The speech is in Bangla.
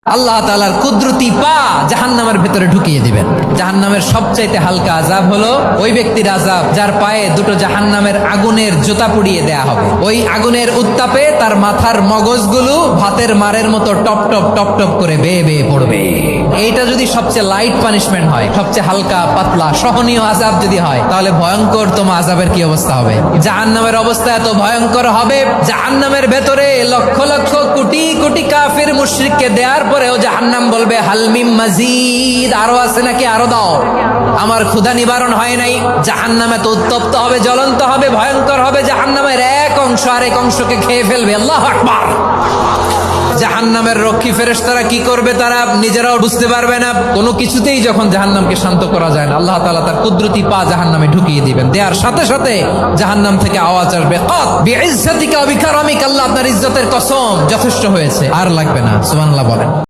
আল্লাহ তাআলার কুদরতি পা জাহান্নামের ভেতরে ঢুকিয়ে দিবেন। জাহান্নামের সবচাইতে হালকা আযাব হলো ওই ব্যক্তির আযাব যার পায়ে দুটো জাহান্নামের আগুনের জুতা পুড়িয়ে দেয়া হবে। ওই আগুনের উত্তাপে তার মাথার মগজগুলো ভাতের মারের মতো টপ টপ টপ টপ করে বেয়ে বেয়ে পড়বে। এইটা যদি সবচেয়ে লাইট পানিশমেন্ট হয়, সবচেয়ে হালকা পাতলা সহনীয় আযাব যদি হয়, তাহলে ভয়ঙ্কর তোমার আযাবের কি অবস্থা হবে? জাহান্নামের অবস্থা এত ভয়ঙ্কর হবে, জাহান্নামের ভেতরে লক্ষ লক্ষ কোটি কোটি কাফির মুশরিককে দেওয়ার পরেও জাহান্নাম বলবে হালমিম মাজিদ, আরো আছে নাকি, আরো দাও, আমার ক্ষুধা নিবারণ হয় নাই। জাহান্নামে তো উত্তপ্ত হবে, জ্বলন্ত হবে, ভয়ঙ্কর হবে। জাহান্নামের এক অংশ আরেক অংশকে খেয়ে ফেলবে। আল্লাহু আকবার। জাহান্নামের রক্ষী ফেরেশতারা কি করবে তারা নিজেরাও বুঝতে পারবে না। কোনো কিছুতেই যখন জাহান্নামকে শান্ত করা যায় না, আল্লাহ তাআলা তার কুদরতি পা জাহান্নামে ঢুকিয়ে দিবেন। দেওয়ার সাথে সাথে জাহান্নাম থেকে আওয়াজ আসবে, কাত বিইজ্জাতিকা ওয়া বিকারামিকা, আল্লাহ আপনার ইজ্জতের কসম, যথেষ্ট হয়েছে, আর লাগবে না। সুবহানাল্লাহ বলেন।